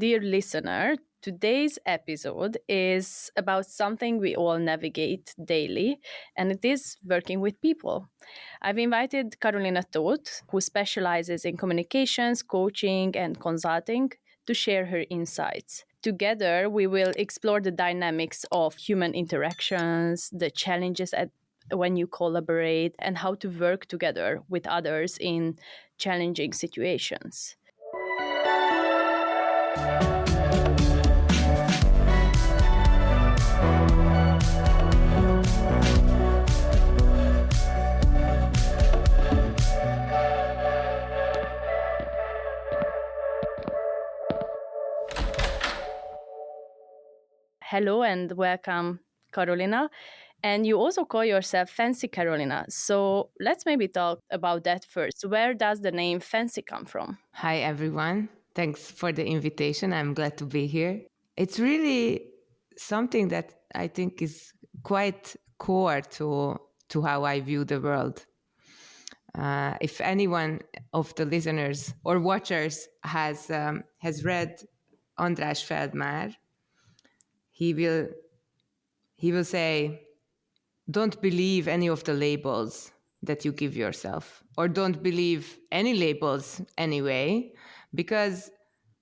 Dear listener, today's episode is about something we all navigate daily, and it is working with people. I've invited Karolina Tóth, who specializes in communications, coaching, and consulting, to share her insights. Together, we will explore the dynamics of human interactions, the challenges when you collaborate, and how to work together with others in challenging situations. Hello and welcome, Karolina. And you also call yourself Fancy Karolina. So let's maybe talk about that first. Where does the name Fancy come from? Hi, everyone. Thanks for the invitation. I'm glad to be here. It's really something that I think is quite core to how I view the world. If anyone of the listeners or watchers has read András Feldmár, he will say, don't believe any of the labels that you give yourself, or don't believe any labels anyway, because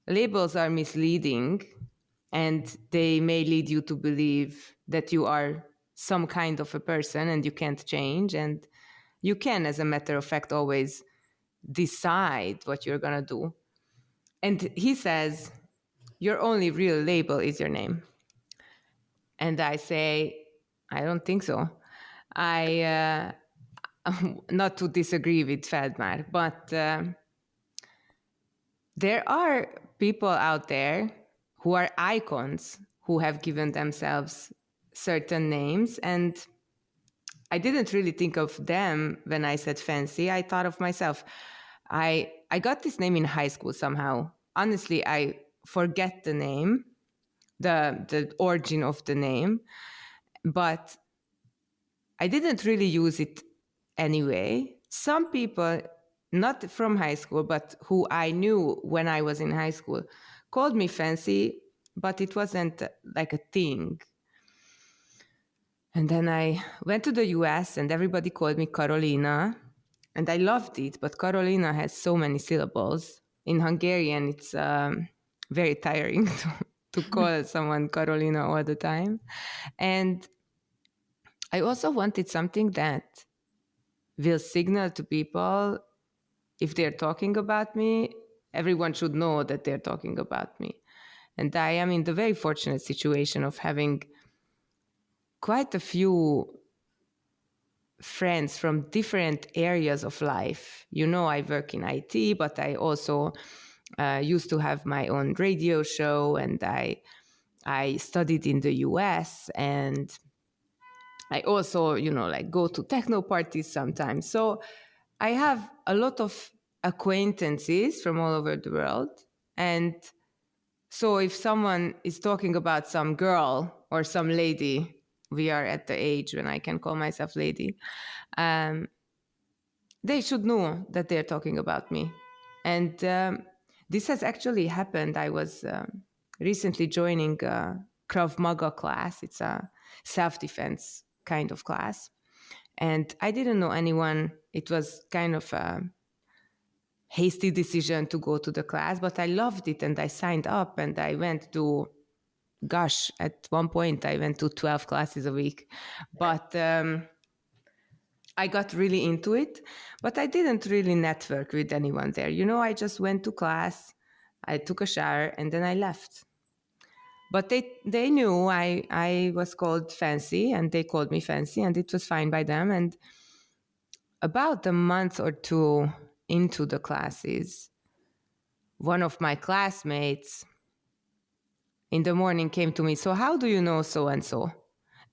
labels are misleading and they may lead you to believe that you are some kind of a person and you can't change. And you can, as a matter of fact, always decide what you're going to do. And he says, your only real label is your name. And I say, I don't think so. Not to disagree with Feldmar, but there are people out there who are icons who have given themselves certain names. And I didn't really think of them when I said Fancy. I thought of myself. I got this name in high school somehow. Honestly, I forget the name, the origin of the name, but I didn't really use it anyway. Some people, not from high school, but who I knew when I was in high school, called me Fancy, but it wasn't like a thing. And then I went to the US and everybody called me Karolina. And I loved it, but Karolina has so many syllables. In Hungarian, it's very tiring to call someone Karolina all the time. And I also wanted something that will signal to people if they're talking about me, everyone should know that they're talking about me. And I am in the very fortunate situation of having quite a few friends from different areas of life. You know, I work in IT, but I also used to have my own radio show, and I studied in the US, and I also, like go to techno parties sometimes. So I have a lot of acquaintances from all over the world. And so if someone is talking about some girl or some lady, we are at the age when I can call myself lady, they should know that they're talking about me. And this has actually happened. I was recently joining a Krav Maga class. It's a self-defense kind of class. And I didn't know anyone. It was kind of a hasty decision to go to the class, but I loved it and I signed up and I went to, gosh, at one point I went to 12 classes a week. But I got really into it, but I didn't really network with anyone there. I just went to class, I took a shower, and then I left. But they knew I was called Fancy, and they called me Fancy, and it was fine by them. And about a month or two into the classes, one of my classmates in the morning came to me, so how do you know so-and-so?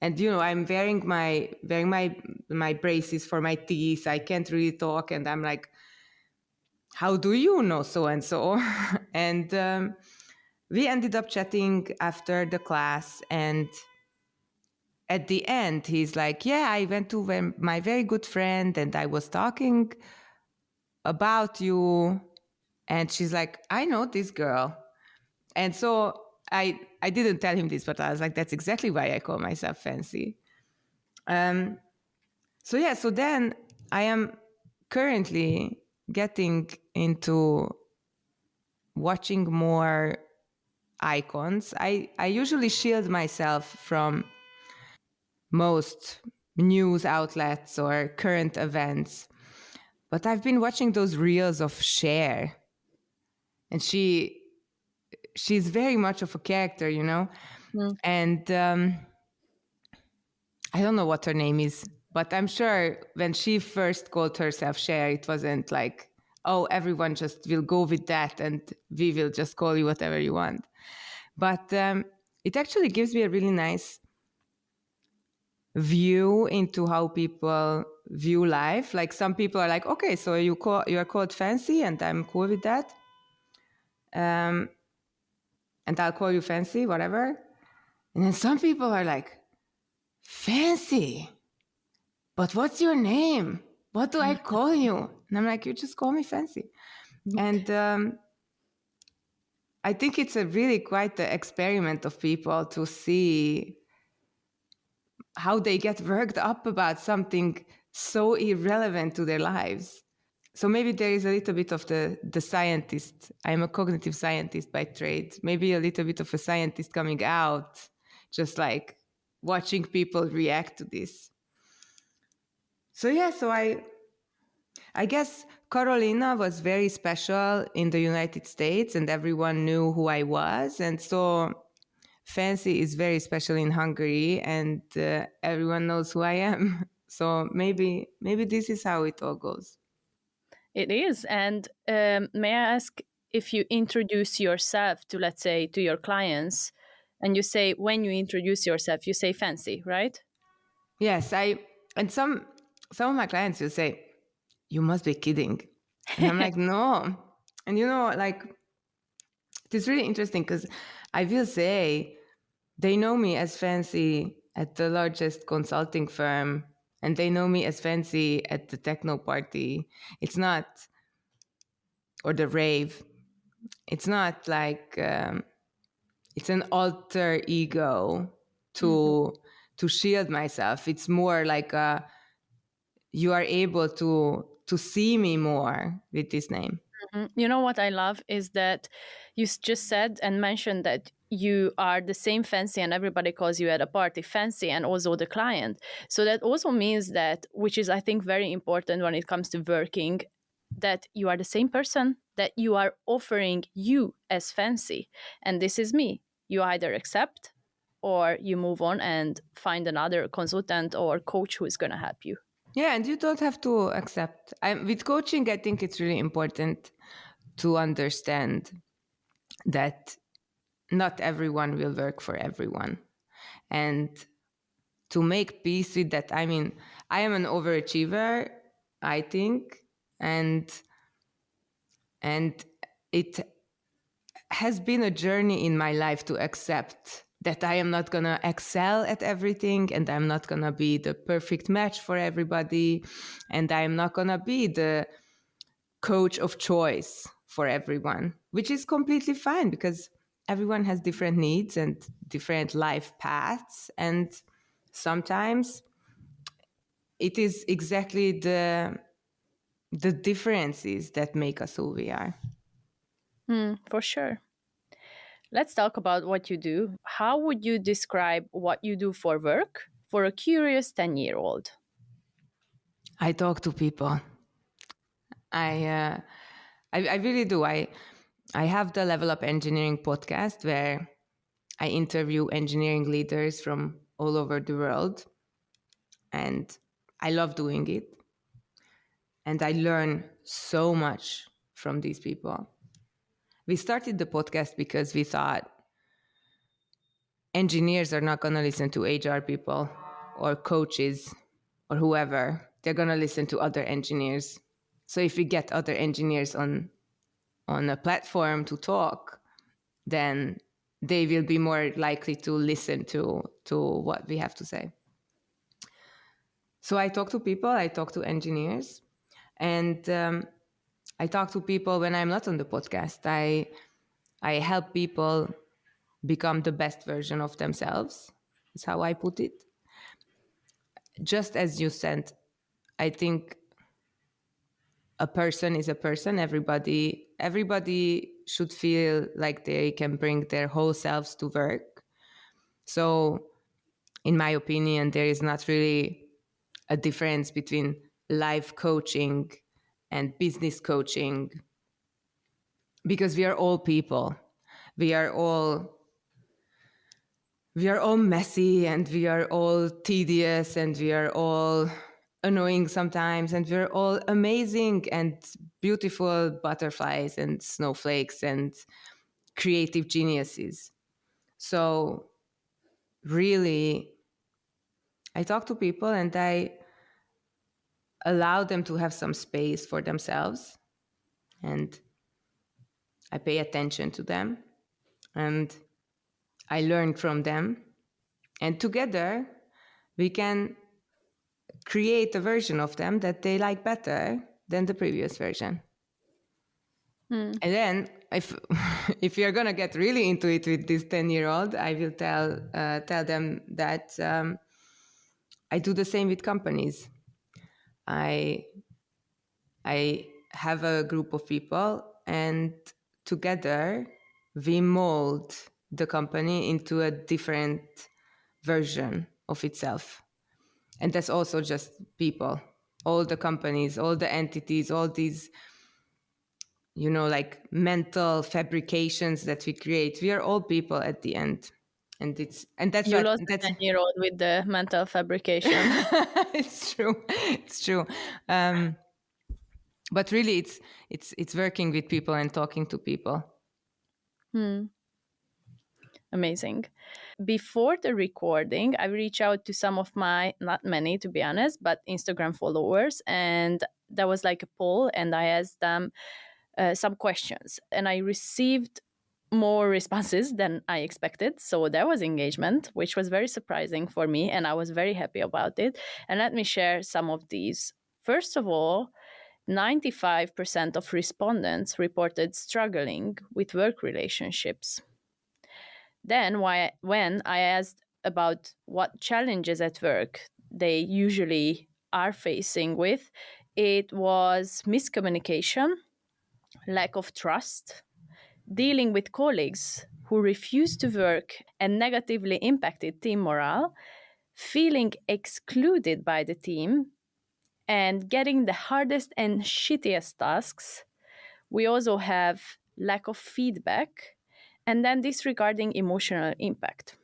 And, I'm wearing my braces for my teeth. I can't really talk. And I'm like, how do you know so-and-so? And we ended up chatting after the class. And at the end, he's like, yeah, I went to my very good friend and I was talking about you. And she's like, I know this girl. And so I didn't tell him this, but I was like, that's exactly why I call myself fancy. Um, so then I am currently getting into watching more icons. I usually shield myself from most news outlets or current events, but I've been watching those reels of Cher, and she's very much of a character, you know. Mm. And I don't know what her name is, but I'm sure when she first called herself Cher, it wasn't like, oh, everyone just will go with that and we will just call you whatever you want. But it actually gives me a really nice view into how people view life. Like some people are like, okay, so you are called fancy, and I'm cool with that. Um, and I'll call you fancy, whatever. And then some people are like, fancy, but what's your name? What do I call you? And I'm like, you just call me fancy. And I think it's a really quite the experiment of people to see how they get worked up about something so irrelevant to their lives. So maybe there is a little bit of the scientist. I'm a cognitive scientist by trade. Maybe a little bit of a scientist coming out, just like watching people react to this. So yeah, I guess Carolina was very special in the United States, and everyone knew who I was, and so Fancy is very special in Hungary, and everyone knows who I am. So maybe this is how it all goes. It is. And may I ask if you introduce yourself to, let's say, to your clients, and you say, when you introduce yourself, you say fancy, right? Yes, and some of my clients will say, "You must be kidding," and I'm like, "No." And like it's really interesting because I will say they know me as Fancy at the largest consulting firm, and they know me as Fancy at the techno party. It's not, or the rave. It's not like it's an alter ego Mhm. to shield myself. It's more like you are able to see me more with this name. You know what I love is that you just said and mentioned that you are the same fancy and everybody calls you at a party fancy and also the client. So that also means that, which is I think very important when it comes to working, that you are the same person, that you are offering you as fancy. And this is me. You either accept or you move on and find another consultant or coach who is going to help you. Yeah, and you don't have to accept. With coaching, I think it's really important to understand that not everyone will work for everyone. And to make peace with that, I mean, I am an overachiever, I think, and and it has been a journey in my life to accept that I am not going to excel at everything, and I'm not going to be the perfect match for everybody, and I'm not going to be the coach of choice for everyone, which is completely fine because everyone has different needs and different life paths. And sometimes it is exactly the differences that make us who we are. For sure. Let's talk about what you do. How would you describe what you do for work for a curious 10-year-old? I talk to people. I, uh, I really do. I have the Level Up Engineering podcast where I interview engineering leaders from all over the world, and I love doing it. And I learn so much from these people. We started the podcast because we thought engineers are not going to listen to HR people or coaches or whoever. They're going to listen to other engineers. So if we get other engineers on a platform to talk, then they will be more likely to listen to what we have to say. So I talk to people, I talk to engineers, and I talk to people when I'm not on the podcast. I help people become the best version of themselves, is how I put it. Just as you said, I think a person is a person. Everybody should feel like they can bring their whole selves to work. So in my opinion, there is not really a difference between life coaching and business coaching, because we are all people. We are all we are all messy, and we are all tedious, and we are all annoying sometimes, and we're all amazing and beautiful butterflies and snowflakes and creative geniuses. So really, I talk to people and I allow them to have some space for themselves, and I pay attention to them, and I learn from them, and together we can create a version of them that they like better than the previous version. Hmm. And then if if you're gonna get really into it with this 10-year-old, I will tell them that I do the same with companies. I I have a group of people, and together we mold the company into a different version of itself. And that's also just people. All the companies, all the entities, all these, like mental fabrications that we create. We are all people at the end. And that's You what lost a that's 10-year-old with the mental fabrication. it's true. It's true. But really it's working with people and talking to people. Hmm. Amazing. Before the recording, I reached out to some of my, not many to be honest, but Instagram followers. And there was like a poll, and I asked them some questions. And I received more responses than I expected. So there was engagement, which was very surprising for me. And I was very happy about it. And let me share some of these. First of all, 95% of respondents reported struggling with work relationships. Then, when I asked about what challenges at work they usually are facing with, it was miscommunication, lack of trust, dealing with colleagues who refused to work and negatively impacted team morale, feeling excluded by the team, and getting the hardest and shittiest tasks. We also have lack of feedback, and then disregarding emotional impact.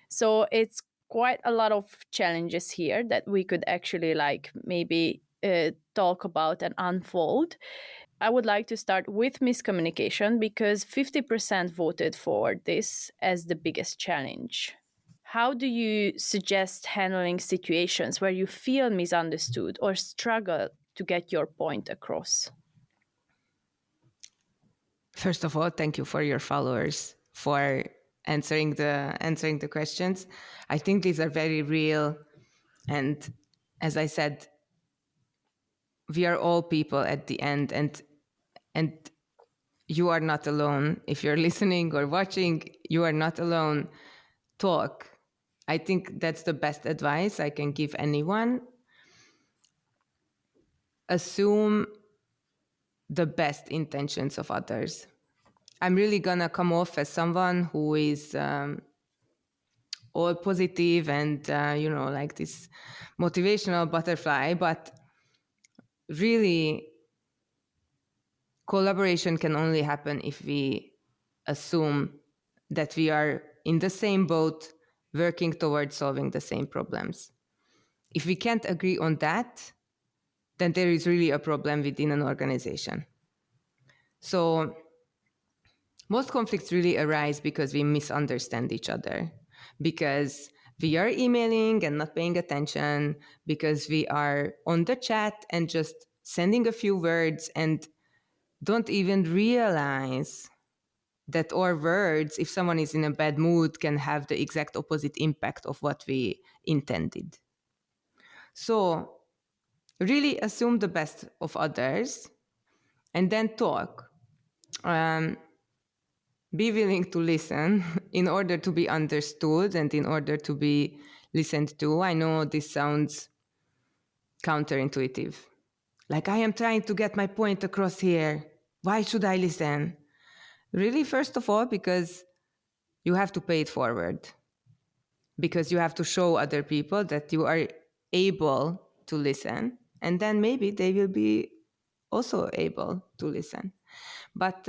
So it's quite a lot of challenges here that we could actually like maybe talk about and unfold. I would like to start with miscommunication because 50% voted for this as the biggest challenge. How do you suggest handling situations where you feel misunderstood or struggle to get your point across? First of all, thank you for your followers for answering the questions. I think these are very real, and as I said, we are all people at the end, and you are not alone. If you're listening or watching, you are not alone. Talk. I think that's the best advice I can give anyone. Assume the best intentions of others. I'm really gonna come off as someone who is all positive and like this motivational butterfly, but really collaboration can only happen if we assume that we are in the same boat, working towards solving the same problems. If we can't agree on that, then there is really a problem within an organization. So most conflicts really arise because we misunderstand each other, because we are emailing and not paying attention, because we are on the chat and just sending a few words and don't even realize that our words, if someone is in a bad mood, can have the exact opposite impact of what we intended. So really assume the best of others and then talk. Um, be willing to listen in order to be understood and in order to be listened to. I know this sounds counterintuitive. Like, I am trying to get my point across here. Why should I listen? Really, first of all, because you have to pay it forward. Because you have to show other people that you are able to listen. And then maybe they will be also able to listen. But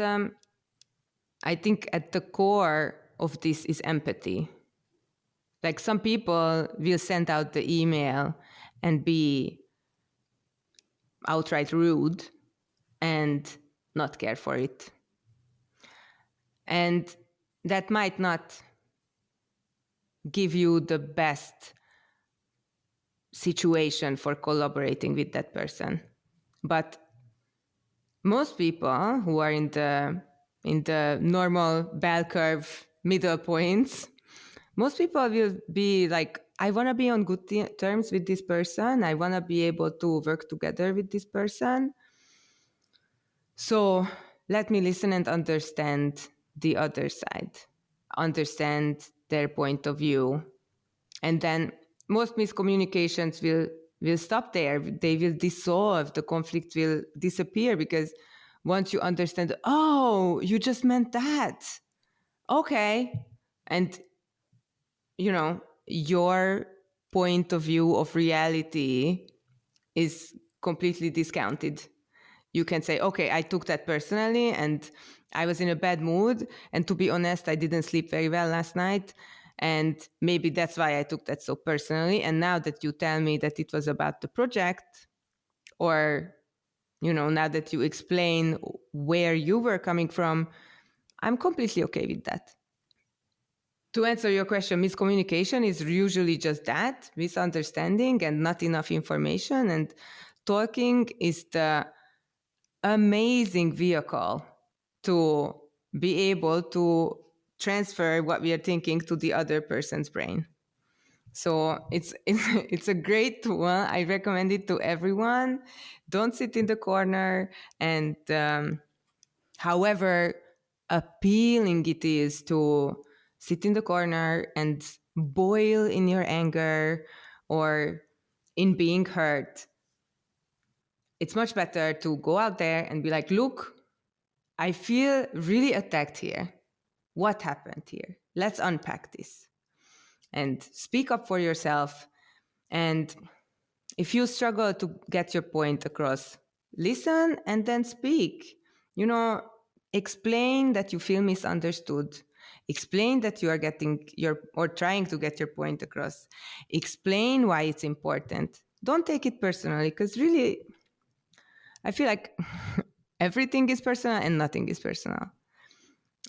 I think at the core of this is empathy. Like, some people will send out the email and be outright rude and not care for it. And that might not give you the best situation for collaborating with that person. But most people who are in the normal bell curve middle points, most people will be like, I want to be on good terms with this person. I want to be able to work together with this person. So let me listen and understand the other side, understand their point of view. And then most miscommunications will stop there. They will dissolve. The conflict will disappear because once you understand, oh, you just meant that. Okay. And, your point of view of reality is completely discounted. You can say, okay, I took that personally and I was in a bad mood. And to be honest, I didn't sleep very well last night. And maybe that's why I took that so personally. And now that you tell me that it was about the project, or, now that you explain where you were coming from, I'm completely okay with that. To answer your question, miscommunication is usually just that, misunderstanding and not enough information. And talking is the amazing vehicle to be able to transfer what we are thinking to the other person's brain. So it's a great tool. I recommend it to everyone. Don't sit in the corner. And however appealing it is to sit in the corner and boil in your anger or in being hurt, it's much better to go out there and be like, look, I feel really attacked here. What happened here? Let's unpack this and speak up for yourself. And if you struggle to get your point across, listen and then speak. Explain that you feel misunderstood. Explain that you are trying to get your point across. Explain why it's important. Don't take it personally, because really, I feel like everything is personal and nothing is personal.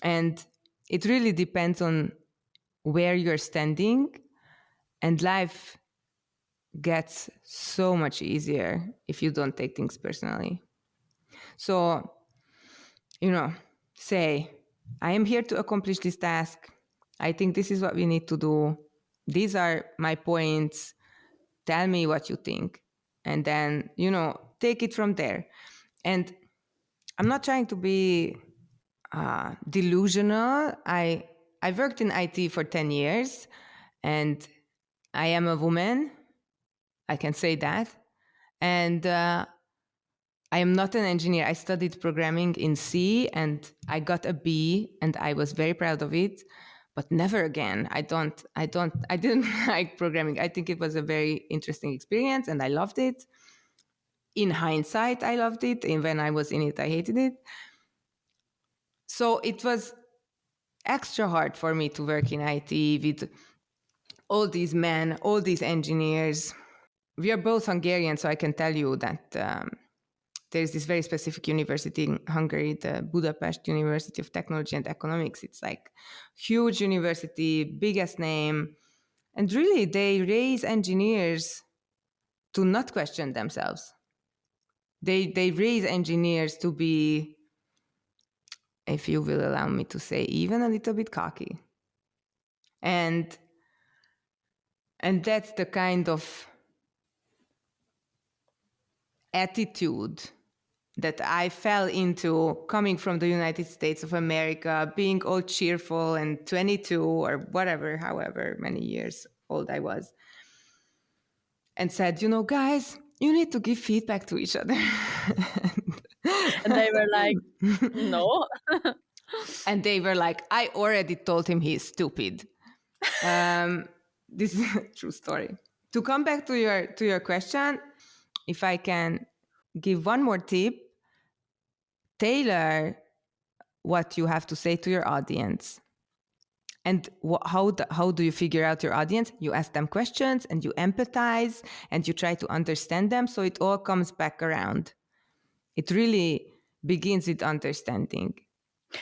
And it really depends on where you're standing, and life gets so much easier if you don't take things personally. So, say, I am here to accomplish this task. I think this is what we need to do. These are my points. Tell me what you think. And then, take it from there. And I'm not trying to be delusional. I worked in IT for 10 years, and I am a woman. I can say that. And I am not an engineer. I studied programming in C and I got a B and I was very proud of it, but never again. I didn't like programming. I think it was a very interesting experience and I loved it. In hindsight, I loved it. And when I was in it, I hated it. So it was extra hard for me to work in IT with all these men, all these engineers. We are both Hungarian, so I can tell you that there's this very specific university in Hungary, the Budapest University of Technology and Economics. It's like huge university, biggest name. And really, they raise engineers to not question themselves. They raise engineers to be, if you will allow me to say, even a little bit cocky. And that's the kind of attitude that I fell into coming from the United States of America, being all cheerful and 22 or whatever, however many years old I was, and said, guys, you need to give feedback to each other. And they were like, no. And they were like, I already told him he's stupid. This is a true story. To come back to your question, if I can give one more tip, tailor what you have to say to your audience. And how do you figure out your audience? You ask them questions and you empathize and you try to understand them. So it all comes back around. It really begins with understanding.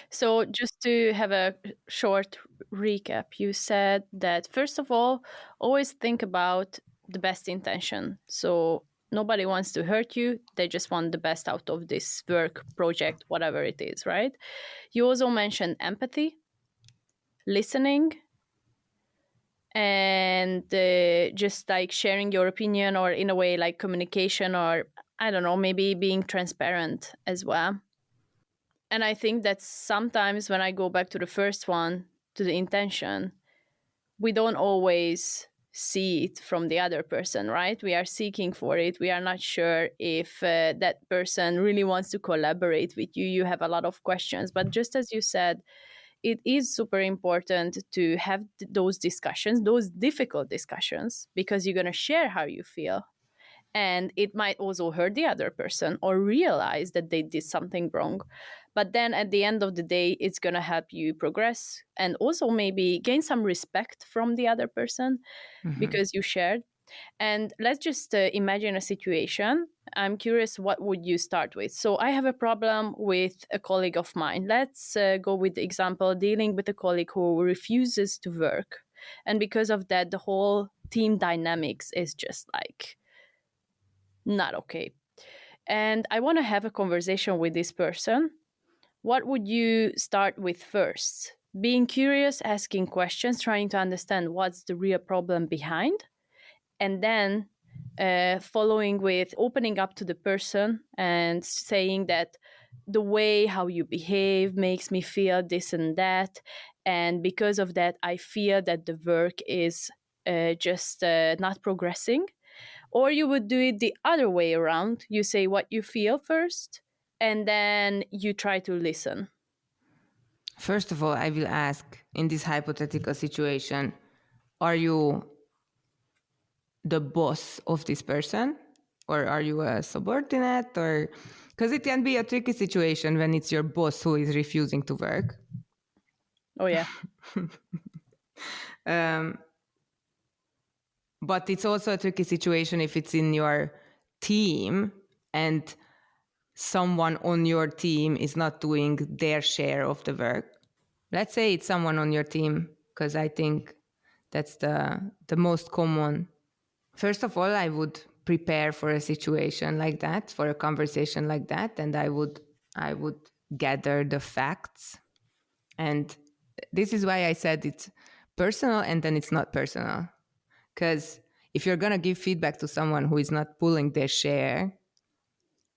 So, just to have a short recap, you said that first of all, always think about the best intention. So, nobody wants to hurt you, they just want the best out of this work, project, whatever it is, right? You also mentioned empathy, listening, and just like sharing your opinion, or in a way, like communication, or I don't know, maybe being transparent as well. And I think that sometimes when I go back to the first one, to the intention, we don't always see it from the other person, right? We are seeking for it. We are not sure if that person really wants to collaborate with you. You have a lot of questions. But just as you said, it is super important to have those discussions, those difficult discussions, because you're going to share how you feel. And it might also hurt the other person or realize that they did something wrong. But then at the end of the day, it's going to help you progress and also maybe gain some respect from the other person because you shared. And let's just imagine a situation. I'm curious, what would you start with? So I have a problem with a colleague of mine. Let's go with the example dealing with a colleague who refuses to work. And because of that, the whole team dynamics is just like not okay. And I want to have a conversation with this person. What would you start with first? Being curious, asking questions, trying to understand what's the real problem behind, and then following with opening up to the person and saying that the way how you behave makes me feel this and that. And because of that, I feel that the work is just not progressing. Or you would do it the other way around. You say what you feel first, and then you try to listen. First of all, I will ask, in this hypothetical situation, are you the boss of this person? Or are you a subordinate? Or because it can be a tricky situation when it's your boss who is refusing to work. Oh, yeah. But it's also a tricky situation if it's in your team and someone on your team is not doing their share of the work. Let's say it's someone on your team, because I think that's the most common. First of all, I would prepare for a situation like that, for a conversation like that, and I would gather the facts. And this is why I said it's personal and then it's not personal. Because if you're going to give feedback to someone who is not pulling their share,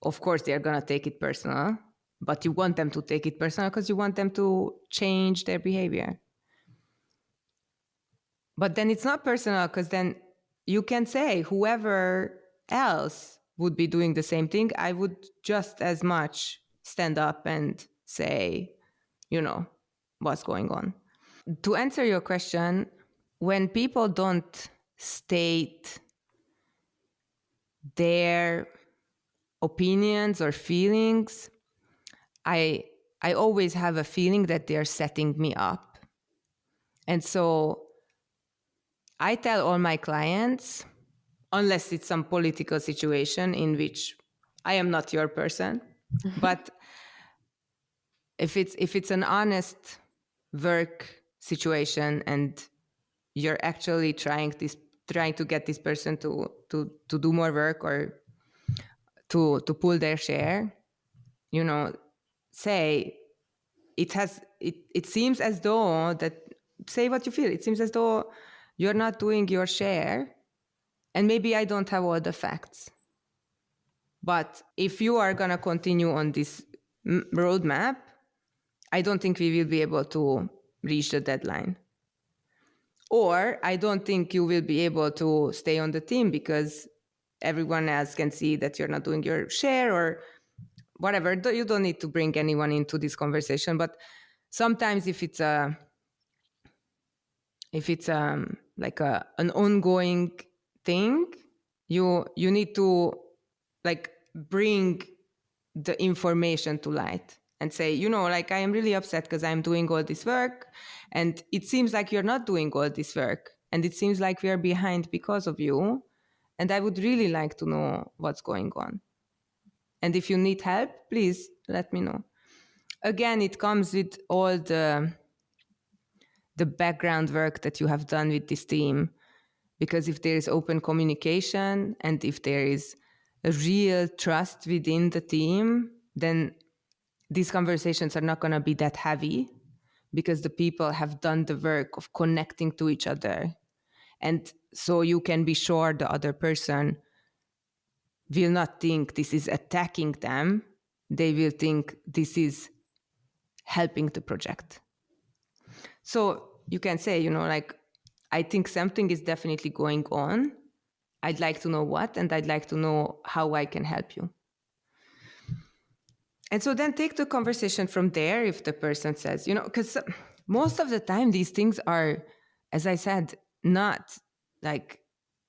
of course they're going to take it personal, but you want them to take it personal because you want them to change their behavior. But then it's not personal, because then you can say whoever else would be doing the same thing, I would just as much stand up and say, what's going on. To answer your question, when people don't state their opinions or feelings, I always have a feeling that they're setting me up. And so I tell all my clients, unless it's some political situation in which I am not your person, but if it's an honest work situation and you're actually trying to get this person to do more work or to pull their share, say it seems as though that, say what you feel, it seems as though you're not doing your share, and maybe I don't have all the facts, But if you are going to continue on this roadmap, I don't think we will be able to reach the deadline. Or I don't think you will be able to stay on the team because everyone else can see that you're not doing your share or whatever. You don't need to bring anyone into this conversation. But sometimes if it's like an ongoing thing, you need to like bring the information to light and say, like, I am really upset because I'm doing all this work and it seems like you're not doing all this work and it seems like we are behind because of you, and I would really like to know what's going on, and if you need help, please let me know. Again, it comes with all the background work that you have done with this team, because if there is open communication and if there is a real trust within the team, then these conversations are not going to be that heavy because the people have done the work of connecting to each other. And so you can be sure the other person will not think this is attacking them. They will think this is helping the project. So you can say, like, I think something is definitely going on. I'd like to know what, and I'd like to know how I can help you. And so then take the conversation from there if the person says, because most of the time these things are, as I said, not like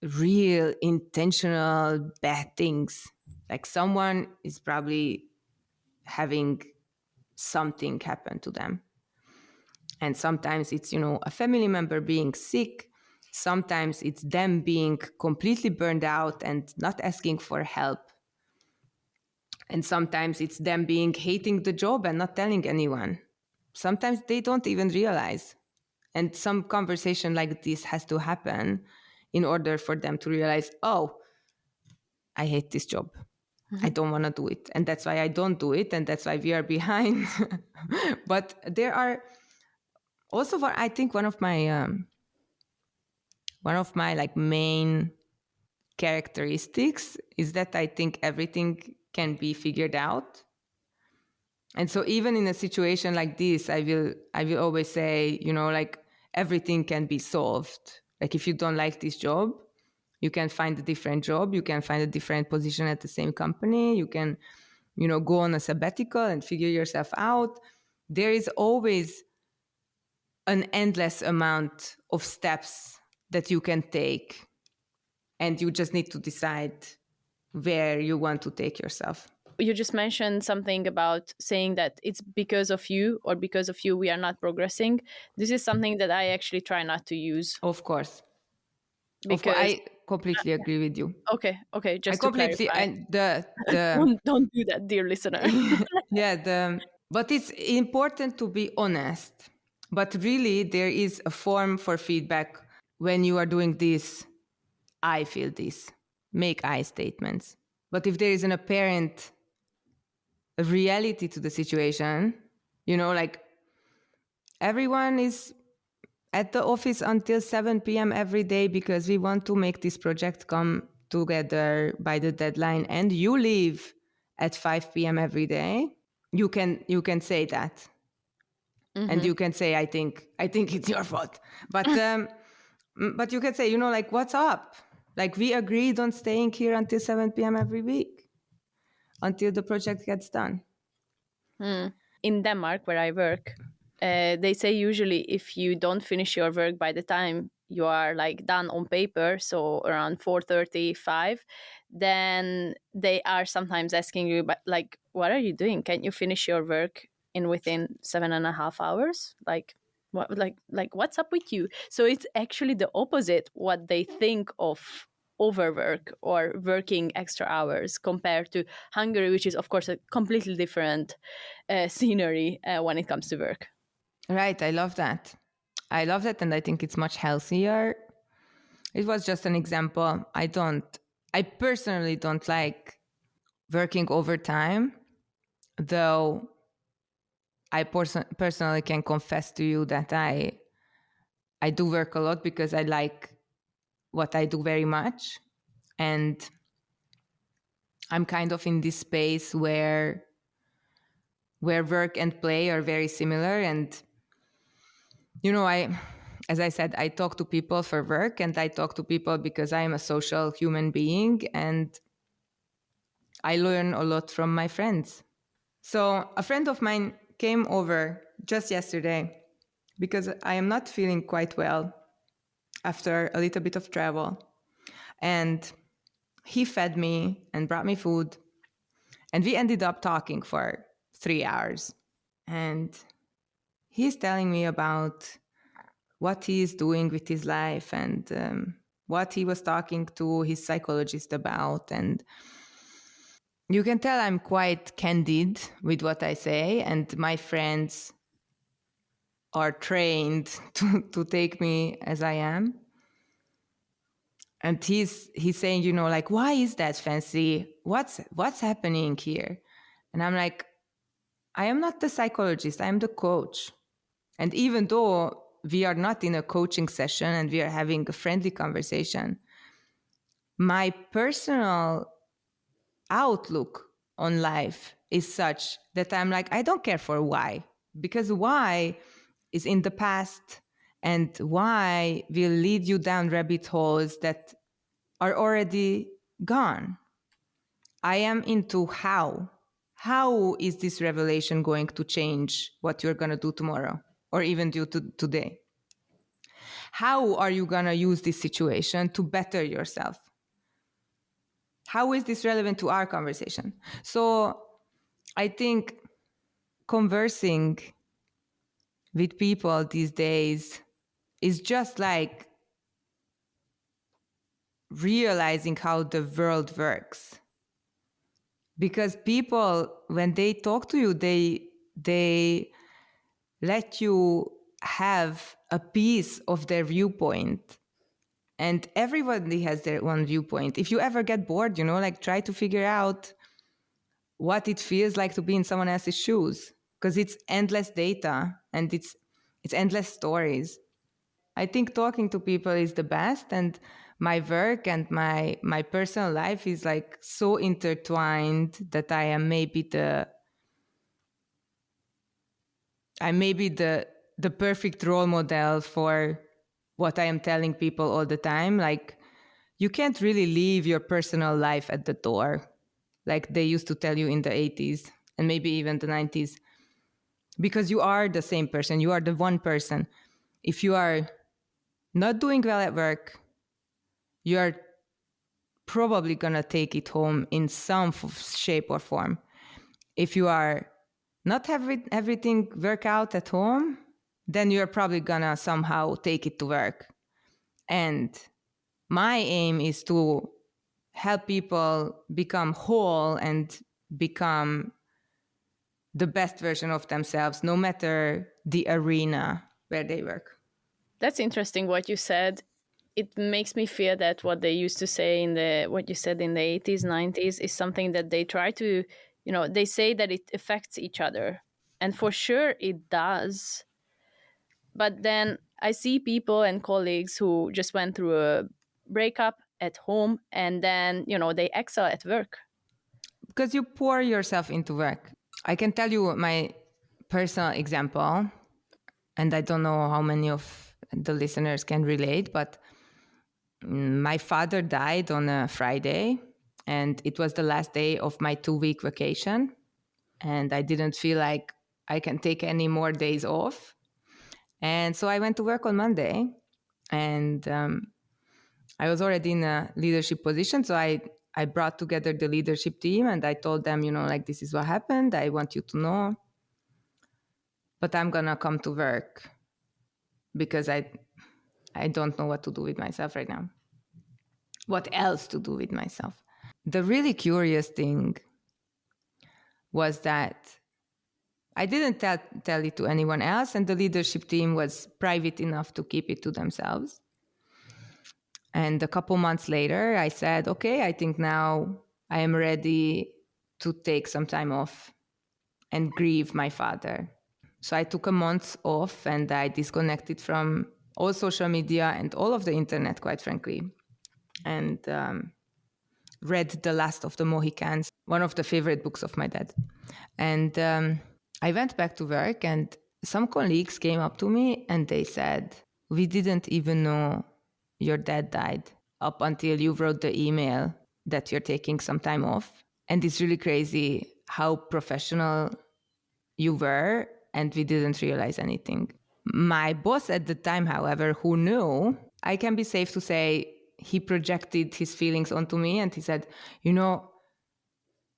real intentional bad things. Like someone is probably having something happen to them. And sometimes it's, a family member being sick. Sometimes it's them being completely burned out and not asking for help. And sometimes it's them hating the job and not telling anyone. Sometimes they don't even realize. And some conversation like this has to happen in order for them to realize, oh, I hate this job. I don't want to do it. And that's why I don't do it. And that's why we are behind. But there are also, I think one of my like main characteristics is that I think everything can be figured out. And so even in a situation like this, I will always say, like, everything can be solved. Like if you don't like this job, you can find a different job, you can find a different position at the same company, you can, go on a sabbatical and figure yourself out. There is always an endless amount of steps that you can take, and you just need to decide where you want to take yourself. You just mentioned something about saying that it's because of you or because of you we are not progressing. This is something that I actually try not to use. Of course. Because I completely agree with you. okay, I just to completely, clarify. and the Don't do that, dear listener. yeah, but it's important to be honest. But really, there is a form for feedback when you are doing this. I feel this. Make I statements. But if there is an apparent reality to the situation, like everyone is at the office until 7 p.m. every day because we want to make this project come together by the deadline, and you leave at 5 p.m. every day, you can say that. And you can say, I think it's your fault. But you can say, like, what's up? Like, we agreed on staying here until 7 p.m. every week until the project gets done. In Denmark, where I work, they say usually if you don't finish your work by the time you are like done on paper, so around 4:35, then they are sometimes asking you, but like, what are you doing? Can't you finish your work in within 7.5 hours? Like, what? Like, what's up with you? So it's actually the opposite what they think of overwork or working extra hours compared to Hungary, which is of course a completely different scenery when it comes to work. Right. I love that. And I think it's much healthier. It was just an example. I personally don't like working overtime, though I personally can confess to you that I do work a lot because I like what I do very much. And I'm kind of in this space where work and play are very similar. And, as I said, I talk to people for work, and I talk to people because I am a social human being, and I learn a lot from my friends. So a friend of mine came over just yesterday because I am not feeling quite well after a little bit of travel. And he fed me and brought me food. And we ended up talking for 3 hours. And he's telling me about what he's doing with his life, and what he was talking to his psychologist about. And you can tell I'm quite candid with what I say, and my friends are trained to take me as I am. And he's saying, like, why is that, Fancy? What's happening here? And I'm like, I am not the psychologist, I am the coach. And even though we are not in a coaching session and we are having a friendly conversation, my personal outlook on life is such that I'm like, I don't care for why, because why is in the past, and why will lead you down rabbit holes that are already gone. I am into how. How is this revelation going to change what you're going to do tomorrow or even do today? How are you going to use this situation to better yourself? How is this relevant to our conversation? So I think conversing with people these days is just like realizing how the world works. Because people, when they talk to you, they let you have a piece of their viewpoint. And everybody has their own viewpoint. If you ever get bored, like, try to figure out what it feels like to be in someone else's shoes, because it's endless data and it's endless stories. I think talking to people is the best, and my work and my personal life is like so intertwined that I may be the perfect role model for what I am telling people all the time. Like, you can't really leave your personal life at the door, like they used to tell you in the 80s and maybe even the 90s, because you are the same person. You are the one person. If you are not doing well at work, you are probably going to take it home in some shape or form. If you are not having everything work out at home, then you're probably going to somehow take it to work. And my aim is to help people become whole and become the best version of themselves, no matter the arena where they work. That's interesting what you said. It makes me fear that what they used to say what you said in the 80s, 90s is something that they try to, they say that it affects each other. And for sure it does. But then I see people and colleagues who just went through a breakup at home and then, they excel at work. Because you pour yourself into work. I can tell you my personal example, and I don't know how many of the listeners can relate, but my father died on a Friday, and it was the last day of my 2-week vacation. And I didn't feel like I can take any more days off. And so I went to work on Monday, and I was already in a leadership position. So I brought together the leadership team, and I told them, like, this is what happened. I want you to know, but I'm going to come to work because I don't know what to do with myself right now. What else to do with myself? The really curious thing was that I didn't tell it to anyone else, and the leadership team was private enough to keep it to themselves. And a couple months later, I said, okay, I think now I am ready to take some time off and grieve my father. So I took a month off and I disconnected from all social media and all of the internet, quite frankly. And read The Last of the Mohicans, one of the favorite books of my dad. And I went back to work, and some colleagues came up to me and they said, "We didn't even know your dad died up until you wrote the email that you're taking some time off. And it's really crazy how professional you were, and we didn't realize anything." My boss at the time, however, who knew, I can be safe to say he projected his feelings onto me, and he said, "You know,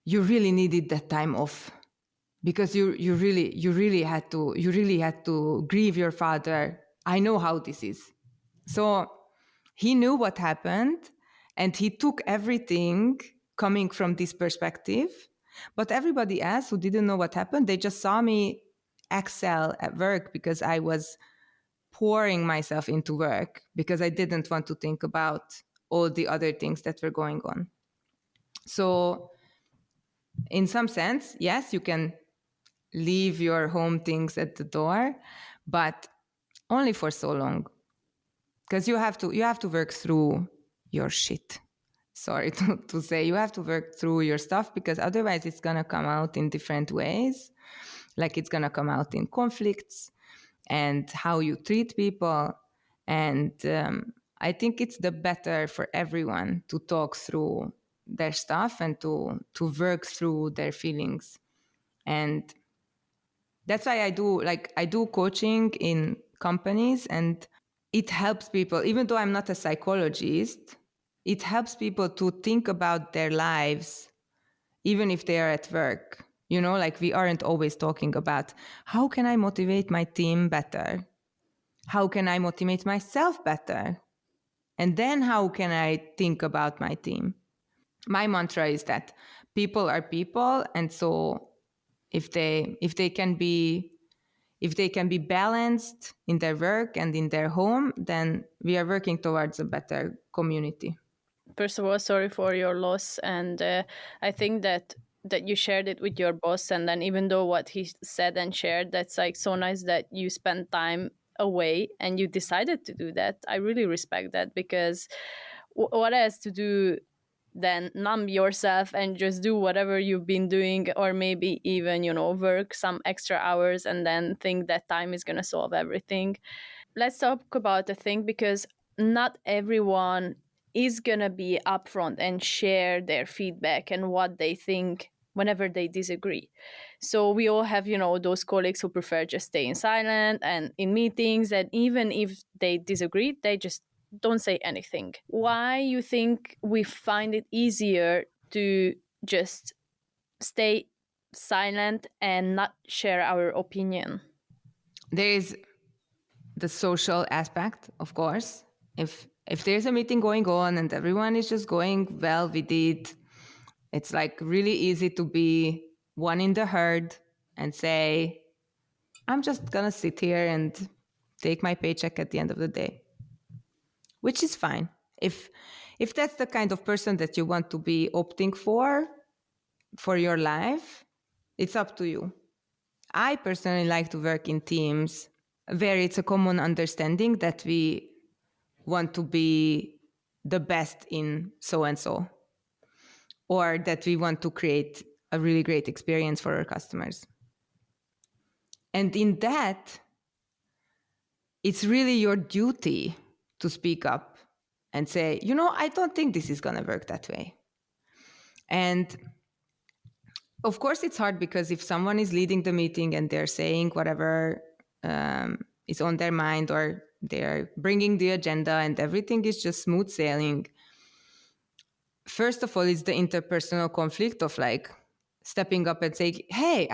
you really needed that time off because you really had to grieve your father. I know how this is." So he knew what happened, and he took everything coming from this perspective. But everybody else who didn't know what happened, they just saw me excel at work because I was pouring myself into work because I didn't want to think about all the other things that were going on. So in some sense, yes, you can leave your home things at the door, but only for so long, because you have to work through your shit. Sorry to say, you have to work through your stuff, because otherwise it's going to come out in different ways. Like, it's going to come out in conflicts and how you treat people. And I think it's the better for everyone to talk through their stuff and to work through their feelings. And that's why I do coaching in companies, and it helps people, even though I'm not a psychologist, it helps people to think about their lives, even if they are at work. You know, like, we aren't always talking about how can I motivate my team better? How can I motivate myself better? And then how can I think about my team? My mantra is that people are people. And so if they can be balanced in their work and in their home, then we are working towards a better community. First of all, sorry for your loss, and I think that you shared it with your boss, and then even though what he said and shared, that's like so nice that you spent time away and you decided to do that. I really respect that, because what else to do than numb yourself and just do whatever you've been doing, or maybe even, work some extra hours and then think that time is going to solve everything. Let's talk about the thing, because not everyone is going to be upfront and share their feedback and what they think whenever they disagree. So we all have, those colleagues who prefer just staying silent and in meetings, and even if they disagree, they just don't say anything. Why you think we find it easier to just stay silent and not share our opinion? There is the social aspect, of course. If there's a meeting going on and everyone is just going well with it, it's like really easy to be one in the herd and say, "I'm just gonna sit here and take my paycheck at the end of the day," which is fine. If that's the kind of person that you want to be opting for your life, it's up to you. I personally like to work in teams where it's a common understanding that we want to be the best in so and so, or that we want to create a really great experience for our customers. And in that, it's really your duty to speak up and say, "I don't think this is going to work that way." And of course, it's hard, because if someone is leading the meeting and they're saying whatever is on their mind, or they're bringing the agenda and everything is just smooth sailing, first of all, it's the interpersonal conflict of like stepping up and saying, "Hey,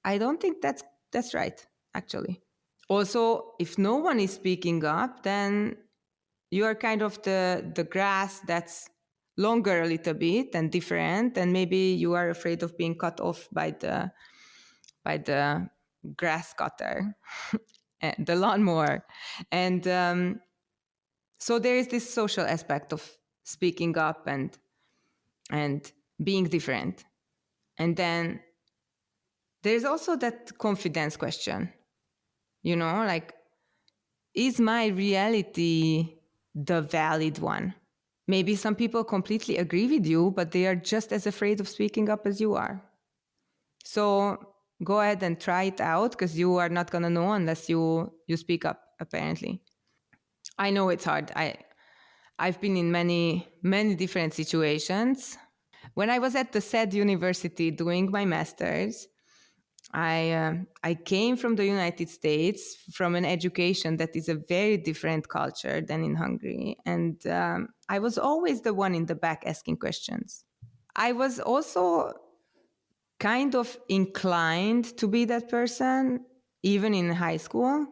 I don't think that's right, actually." Also, if no one is speaking up, then you are kind of the grass that's longer a little bit and different, and maybe you are afraid of being cut off by the grass cutter, and the lawnmower. And so there is this social aspect of speaking up and being different. And then there's also that confidence question, like, is my reality the valid one? Maybe some people completely agree with you, but they are just as afraid of speaking up as you are. So go ahead and try it out, because you are not going to know unless you speak up, apparently. I know it's hard. I've been in many different situations. When I was at the said university doing my master's, I came from the United States, from an education that is a very different culture than in Hungary. And I was always the one in the back asking questions. I was also kind of inclined to be that person, even in high school,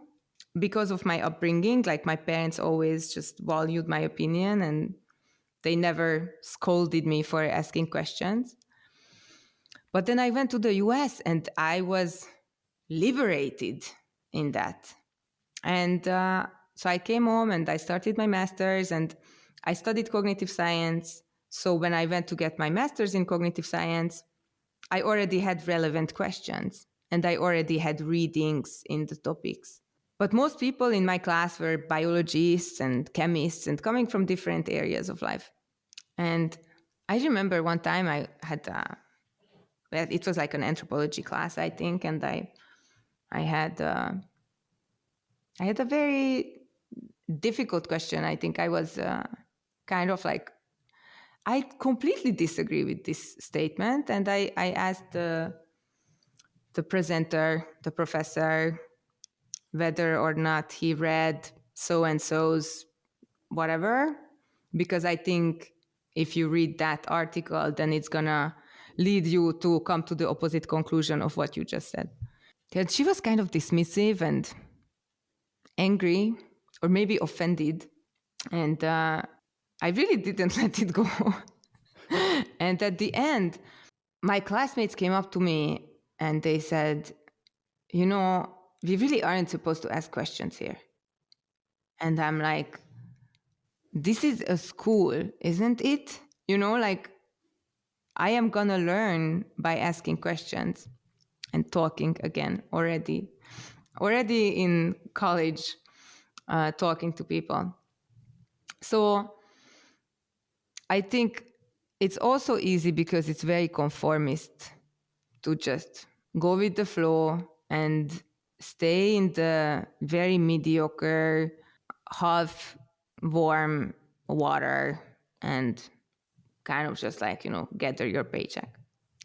because of my upbringing. Like, my parents always just valued my opinion, and they never scolded me for asking questions. But then I went to the US and I was liberated in that. And so I came home and I started my master's, and I studied cognitive science. So when I went to get my master's in cognitive science, I already had relevant questions and I already had readings in the topics. But most people in my class were biologists and chemists and coming from different areas of life. And I remember one time I had, it was like an anthropology class, I think, and I had a very difficult question. I think I was kind of like, I completely disagree with this statement. And I asked the presenter, the professor, whether or not he read so and so's whatever, because I think if you read that article, then it's gonna lead you to come to the opposite conclusion of what you just said. And she was kind of dismissive and angry, or maybe offended. And I really didn't let it go. And at the end, my classmates came up to me and they said, we really aren't supposed to ask questions here. And I'm like, this is a school, isn't it? Like, I am going to learn by asking questions and talking again already in college, talking to people. So I think it's also easy because it's very conformist to just go with the flow and stay in the very mediocre, half warm water and kind of just like, gather your paycheck.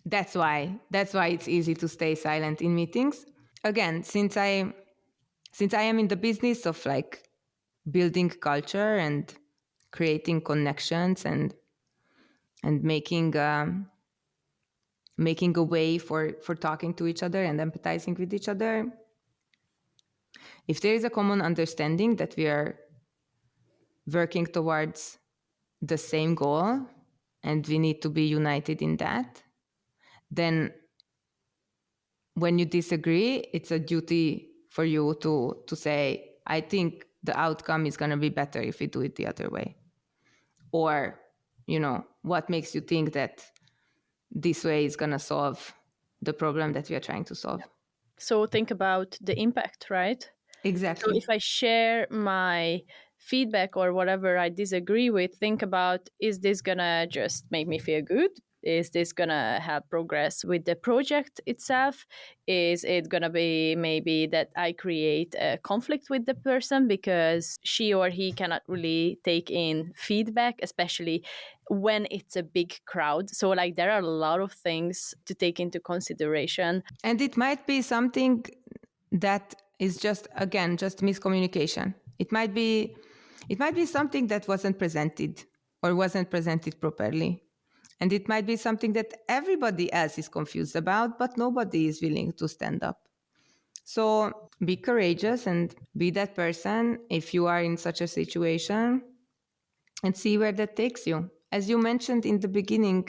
That's why it's easy to stay silent in meetings. Again, since I am in the business of like building culture and creating connections and making a way for talking to each other and empathizing with each other, if there is a common understanding that we are working towards the same goal and we need to be united in that, then when you disagree, it's a duty for you to say, I think the outcome is going to be better if we do it the other way. Or, what makes you think that this way is going to solve the problem that we are trying to solve? So think about the impact, right? So Exactly. if I share my feedback or whatever I disagree with, think about, is this gonna just make me feel good? Is this gonna help progress with the project itself? Is it gonna be maybe that I create a conflict with the person because she or he cannot really take in feedback, especially when it's a big crowd? So like there are a lot of things to take into consideration. And it might be something that is just miscommunication. It might be something that wasn't presented properly. And it might be something that everybody else is confused about, but nobody is willing to stand up. So be courageous and be that person if you are in such a situation, and see where that takes you. As you mentioned in the beginning,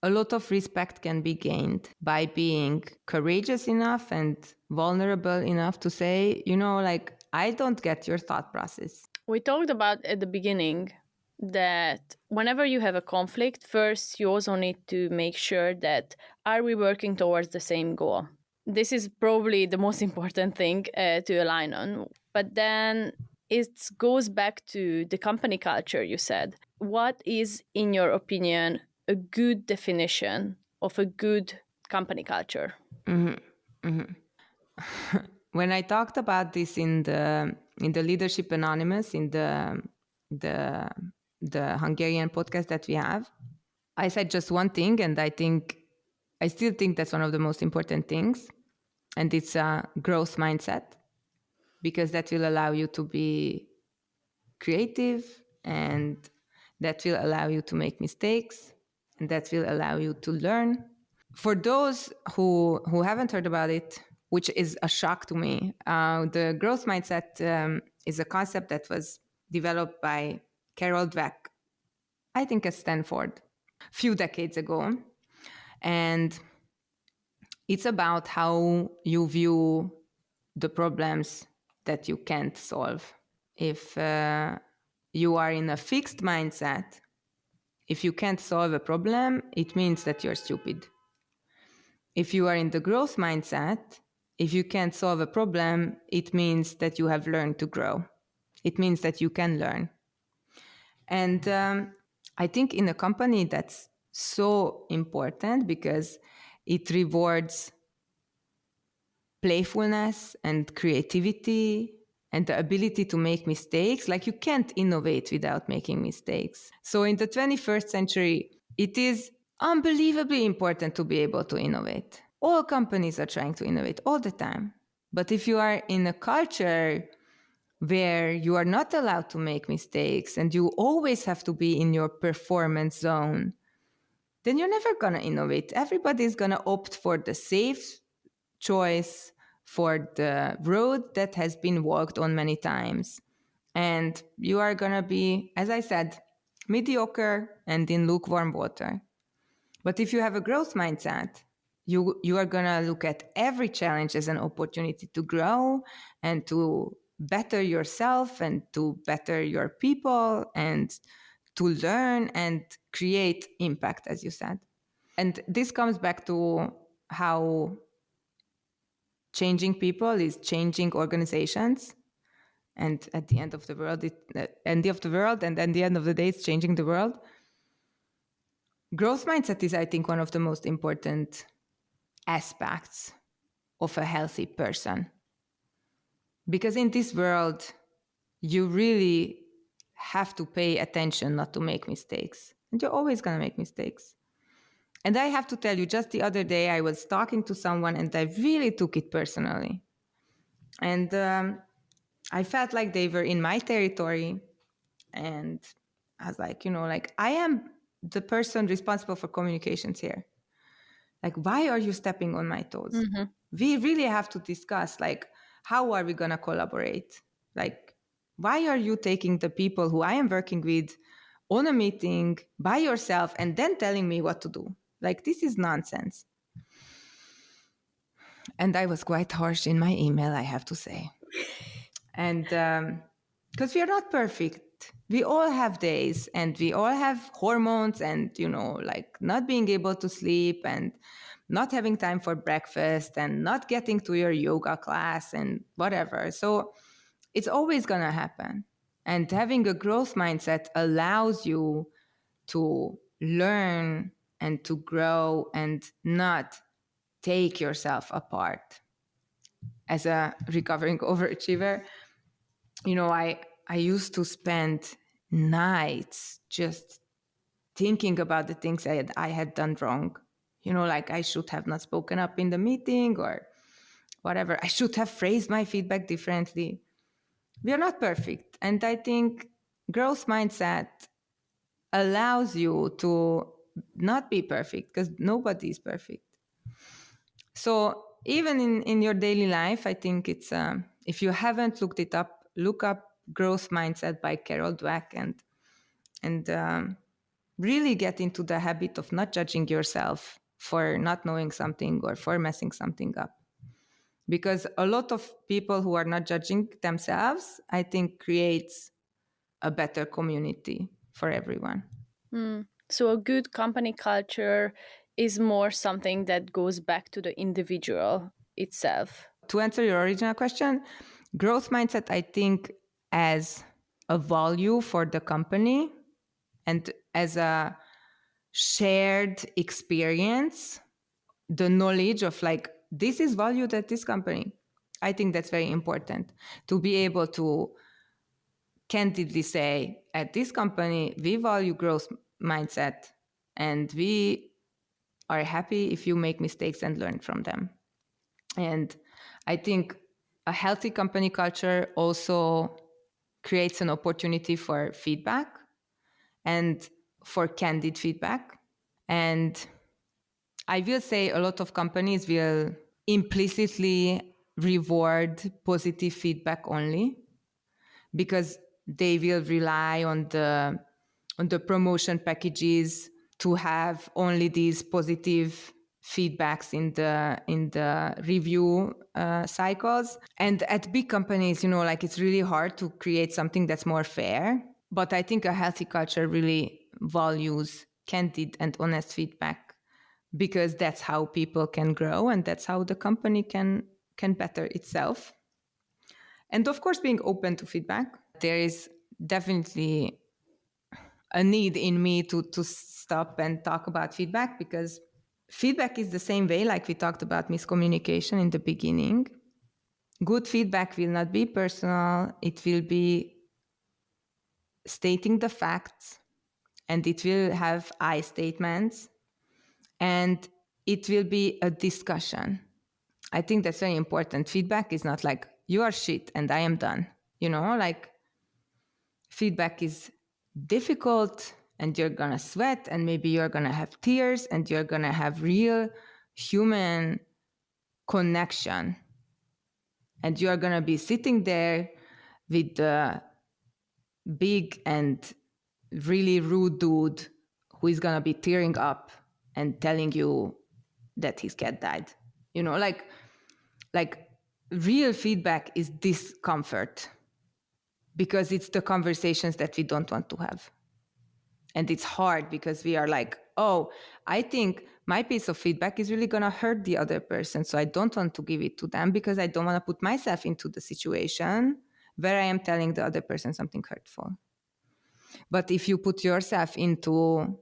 a lot of respect can be gained by being courageous enough and vulnerable enough to say, like, I don't get your thought process. We talked about at the beginning that whenever you have a conflict, first you also need to make sure that are we working towards the same goal? This is probably the most important thing to align on. But then it goes back to the company culture, you said. what is, in your opinion, a good definition of a good company culture? When I talked about this in the Leadership Anonymous, in the the Hungarian podcast that we have, I said just one thing, and I still think that's one of the most important things, and it's a growth mindset, because that will allow you to be creative, and that will allow you to make mistakes, and that will allow you to learn. For those who haven't heard about it, which is a shock to me, the growth mindset is a concept that was developed by Carol Dweck, I think at Stanford, a few decades ago. And it's about how you view the problems that you can't solve. If you are in a fixed mindset, if you can't solve a problem, it means that you're stupid. If you are in the growth mindset, if you can't solve a problem, it means that you have learned to grow. It means that you can learn. And I think in a company that's so important, because it rewards playfulness and creativity and the ability to make mistakes. Like, you can't innovate without making mistakes. So in the 21st century, it is unbelievably important to be able to innovate. All companies are trying to innovate all the time. But if you are in a culture where you are not allowed to make mistakes and you always have to be in your performance zone, then you're never going to innovate. Everybody's going to opt for the safe choice, for the road that has been walked on many times. And you are going to be, as I said, mediocre and in lukewarm water. But if you have a growth mindset, you are going to look at every challenge as an opportunity to grow and to better yourself and to better your people and to learn and create impact, as you said. And this comes back to how changing people is changing organizations. And at the end of the world, and then the end of the day, it's changing the world. Growth mindset is, I think, one of the most important aspects of a healthy person. Because in this world, you really have to pay attention not to make mistakes. And you're always going to make mistakes. And I have to tell you, just the other day, I was talking to someone and I really took it personally. And I felt like they were in my territory. And I was like, I am the person responsible for communications here. Like, why are you stepping on my toes? Mm-hmm. We really have to discuss, like, how are we going to collaborate? Like, why are you taking the people who I am working with on a meeting by yourself and then telling me what to do? Like, this is nonsense. And I was quite harsh in my email, I have to say. And because we are not perfect. We all have days and we all have hormones and, like not being able to sleep and not having time for breakfast and not getting to your yoga class and whatever. So it's always going to happen. And having a growth mindset allows you to learn and to grow and not take yourself apart. As a recovering overachiever, I used to spend nights just thinking about the things I had done wrong. Like I should have not spoken up in the meeting or whatever. I should have phrased my feedback differently. We are not perfect. And I think growth mindset allows you to not be perfect, because nobody is perfect. So even in your daily life, I think it's, if you haven't looked it up, look up Growth Mindset by Carol Dweck and really get into the habit of not judging yourself for not knowing something or for messing something up. Because a lot of people who are not judging themselves, I think, creates a better community for everyone. So a good company culture is more something that goes back to the individual itself. To answer your original question, growth mindset, I think, as a value for the company, and as a shared experience, the knowledge of like, this is valued at this company. I think that's very important to be able to candidly say, at this company, we value growth mindset and we are happy if you make mistakes and learn from them. And I think a healthy company culture also creates an opportunity for feedback and for candid feedback. And I will say a lot of companies will implicitly reward positive feedback only because they will rely on the promotion packages to have only these positive feedbacks in the review cycles. And at big companies, you know, like it's really hard to create something that's more fair. But I think a healthy culture really values candid and honest feedback because that's how people can grow and that's how the company can better itself. And of course, being open to feedback. There is definitely a need in me to stop and talk about feedback because feedback is the same way, like we talked about miscommunication in the beginning. Good feedback will not be personal. It will be stating the facts and it will have I statements and it will be a discussion. I think that's very important. Feedback is not like, you are shit and I am done. You know, like feedback is difficult and you're going to sweat and maybe you're going to have tears and you're going to have real human connection. And you're going to be sitting there with the big and really rude dude who is going to be tearing up and telling you that his cat died. You know, like real feedback is discomfort because it's the conversations that we don't want to have. And it's hard because we are like, oh, I think my piece of feedback is really going to hurt the other person. So I don't want to give it to them because I don't want to put myself into the situation where I am telling the other person something hurtful. But if you put yourself into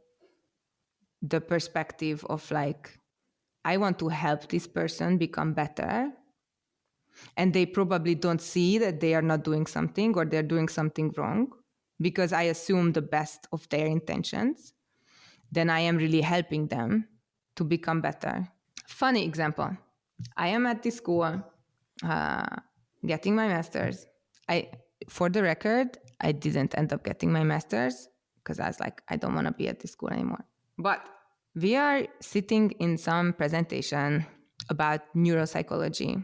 the perspective of like, I want to help this person become better, and they probably don't see that they are not doing something or they're doing something wrong because I assume the best of their intentions, then I am really helping them to become better. Funny example. I am at this school getting my master's. For the record, I didn't end up getting my master's because I was like, I don't want to be at this school anymore. But we are sitting in some presentation about neuropsychology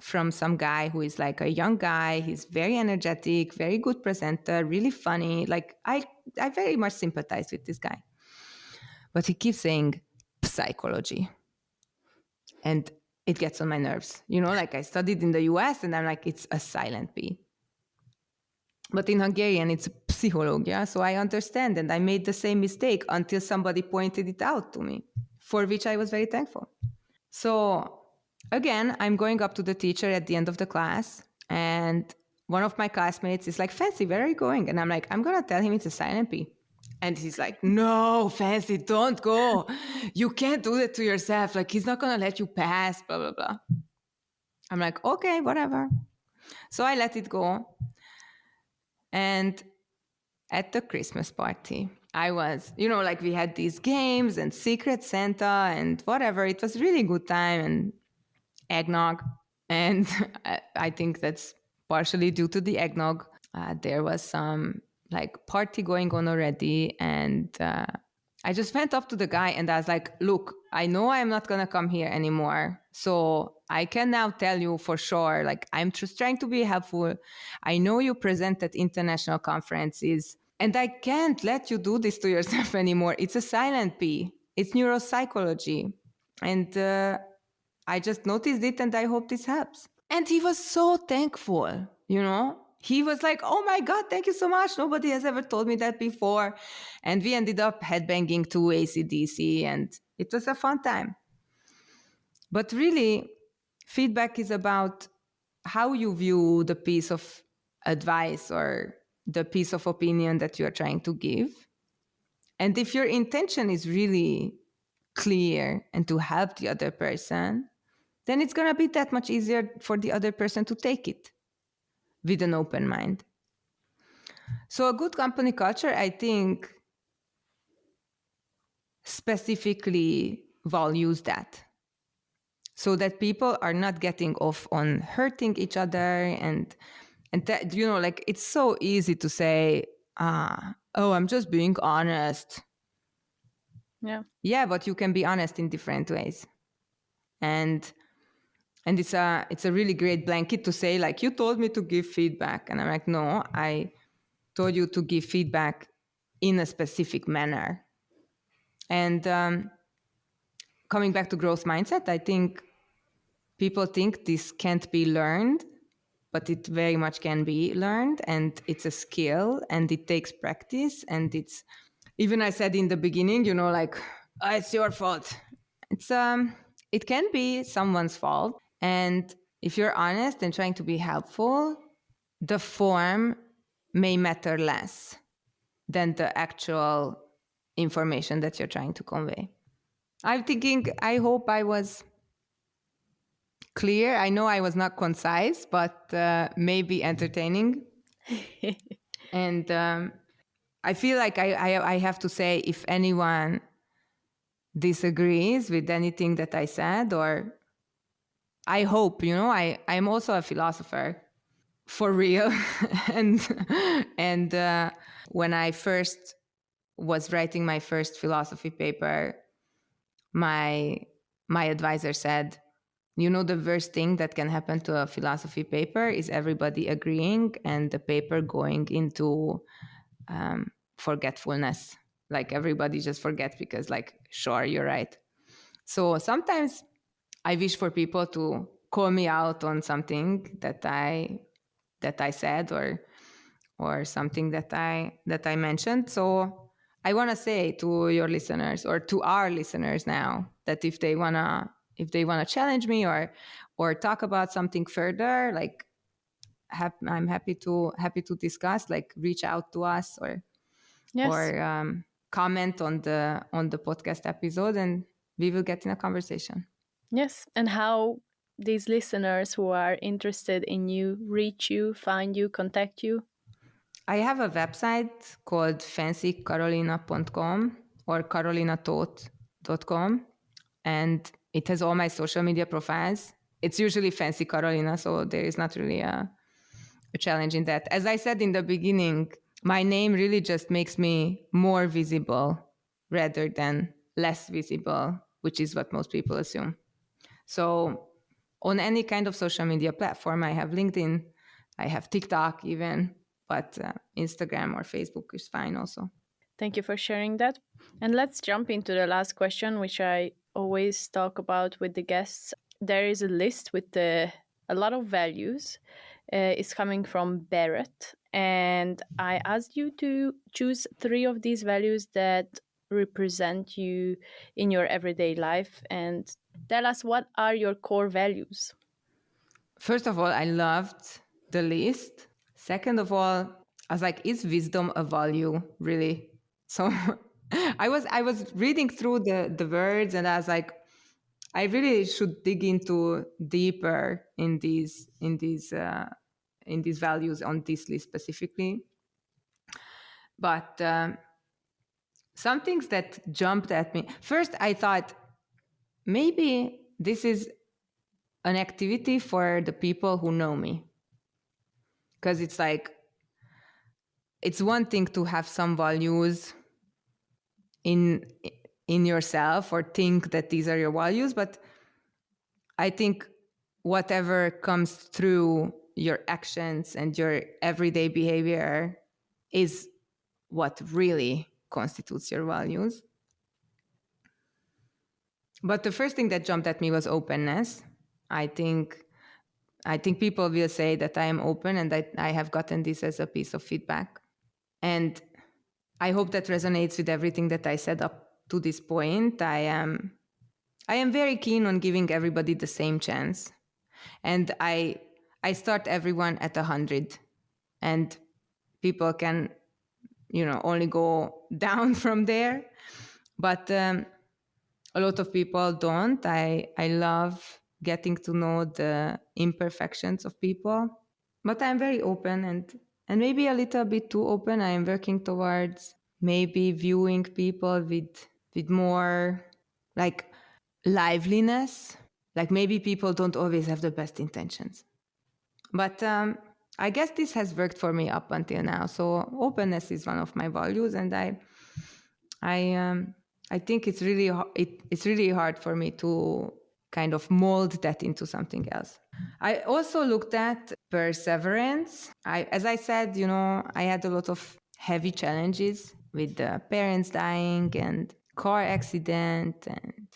from some guy who is like a young guy. He's very energetic, very good presenter, really funny. Like I very much sympathize with this guy. But he keeps saying psychology. And it gets on my nerves. You know, like I studied in the US and I'm like, it's a silent P. But in Hungarian, it's psychológia. So I understand. And I made the same mistake until somebody pointed it out to me, for which I was very thankful. So again, I'm going up to the teacher at the end of the class. And one of my classmates is like, Fancy, where are you going? And I'm like, I'm going to tell him it's a silent P. And he's like, no, Fancy, don't go. You can't do that to yourself. Like, he's not going to let you pass, blah, blah, blah. I'm like, okay, whatever. So I let it go. And at the Christmas party, I was, you know, like we had these games and Secret Santa and whatever. It was really good time and eggnog. And I think that's partially due to the eggnog. There was some like party going on already. And I just went up to the guy and I was like, look, I know I'm not going to come here anymore. So I can now tell you for sure, like I'm just trying to be helpful. I know you present at international conferences and I can't let you do this to yourself anymore. It's a silent P. It's neuropsychology. And I just noticed it and I hope this helps. And he was so thankful, you know? He was like, oh my God, thank you so much. Nobody has ever told me that before. And we ended up headbanging to AC/DC and it was a fun time. But really, feedback is about how you view the piece of advice or the piece of opinion that you are trying to give. And if your intention is really clear and to help the other person, then it's going to be that much easier for the other person to take it with an open mind. So a good company culture, I think, specifically values that, so that people are not getting off on hurting each other. And that, like, it's so easy to say, oh, I'm just being honest. Yeah, but you can be honest in different ways. And it's a really great blanket to say, like, you told me to give feedback, and I'm like, no, I told you to give feedback in a specific manner. And coming back to growth mindset, I think people think this can't be learned, but it very much can be learned, and it's a skill, and it takes practice. And it's, even I said in the beginning, like, oh, it's your fault. It can be someone's fault. And if you're honest and trying to be helpful, the form may matter less than the actual information that you're trying to convey. I hope I was clear. I know I was not concise, but maybe entertaining. And I feel like I have to say, if anyone disagrees with anything that I said, or I hope, I'm also a philosopher for real. and when I first was writing my first philosophy paper, my advisor said, the worst thing that can happen to a philosophy paper is everybody agreeing and the paper going into forgetfulness. Like, everybody just forgets because, like, sure, you're right. So sometimes I wish for people to call me out on something that I said, or something that I mentioned. So I want to say to your listeners, or to our listeners now, that if they wanna challenge me, or talk about something further, like, I'm happy to discuss. Like, reach out to us, or comment on the podcast episode, and we will get in a conversation. Yes, and how these listeners who are interested in you reach you, find you, contact you? I have a website called fancykarolina.com or karolinatoth.com, and it has all my social media profiles. It's usually Fancy Karolina, so there is not really a challenge in that. As I said in the beginning, my name really just makes me more visible rather than less visible, which is what most people assume. So on any kind of social media platform, I have LinkedIn, I have TikTok even, but Instagram or Facebook is fine also. Thank you for sharing that. And let's jump into the last question, which I always talk about with the guests. There is a list with a lot of values. It's coming from Barrett. And I asked you to choose 3 of these values that represent you in your everyday life, and tell us, what are your core values? First of all, I loved the list. Second of all, I was like, is wisdom a value, really? So I was reading through the words, and I was like, I really should dig into deeper in these values on this list specifically. But some things that jumped at me. First, I thought maybe this is an activity for the people who know me, because it's like, it's one thing to have some values in yourself, or think that these are your values, but I think whatever comes through your actions and your everyday behavior is what really constitutes your values. But the first thing that jumped at me was openness. I think people will say that I am open, and that I have gotten this as a piece of feedback. And I hope that resonates with everything that I said up to this point. I am very keen on giving everybody the same chance. And I start everyone at 100, and people can only go down from there. But a lot of people don't. I love getting to know the imperfections of people, but I'm very open and maybe a little bit too open. I am working towards maybe viewing people with more like liveliness. Like maybe people don't always have the best intentions. But I guess this has worked for me up until now. So openness is one of my values, and I I think it's really hard for me to kind of mold that into something else. I also looked at perseverance. As I said, I had a lot of heavy challenges with the parents dying and car accident and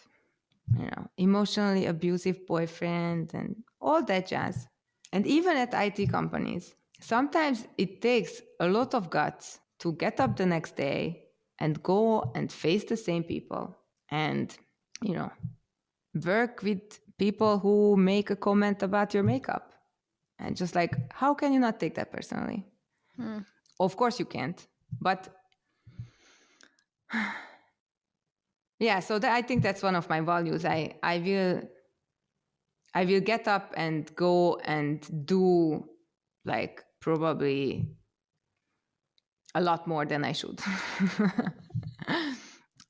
emotionally abusive boyfriend and all that jazz. And even at IT companies, sometimes it takes a lot of guts to get up the next day and go and face the same people and, you know, work with people who make a comment about your makeup. And just like, how can you not take that personally? Of course you can't. But yeah, so I think that's one of my values. I will get up and go and do like probably a lot more than I should.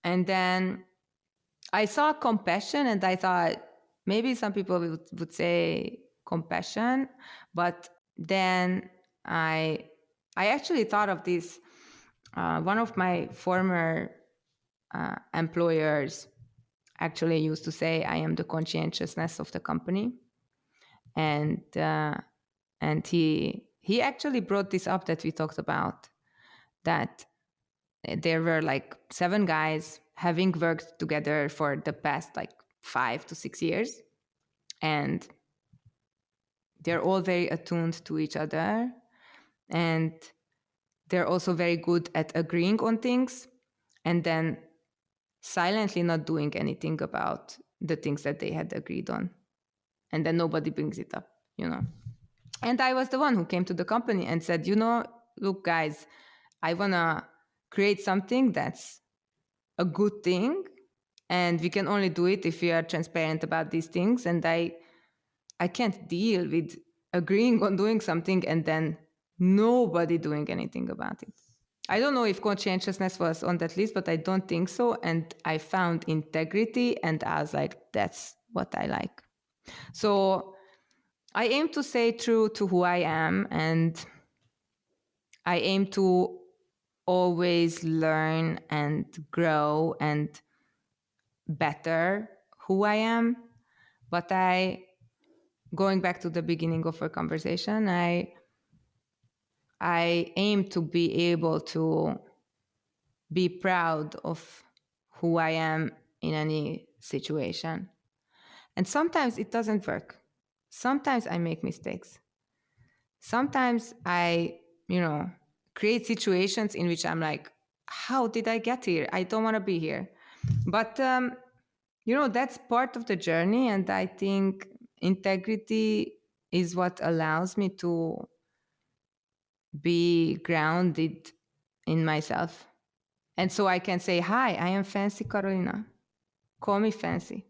And then I saw compassion and I thought maybe some people would say compassion, but then I actually thought of this. One of my former employers actually used to say, I am the conscientiousness of the company. And he actually brought this up that we talked about, that there were like 7 guys having worked together for the past like 5 to 6 years, and they're all very attuned to each other, and they're also very good at agreeing on things and then silently not doing anything about the things that they had agreed on, and then nobody brings it up. And I was the one who came to the company and said, look, guys, I want to create something that's a good thing. And we can only do it if we are transparent about these things. And I can't deal with agreeing on doing something and then nobody doing anything about it. I don't know if conscientiousness was on that list, but I don't think so. And I found integrity, and I was like, that's what I like. So I aim to stay true to who I am, and I aim to always learn and grow and better who I am. But going back to the beginning of our conversation, I aim to be able to be proud of who I am in any situation. And sometimes it doesn't work. Sometimes I make mistakes. Sometimes I, create situations in which I'm like, how did I get here? I don't want to be here. But, that's part of the journey. And I think integrity is what allows me to be grounded in myself. And so I can say, hi, I am Fancy Karolina. Call me Fancy.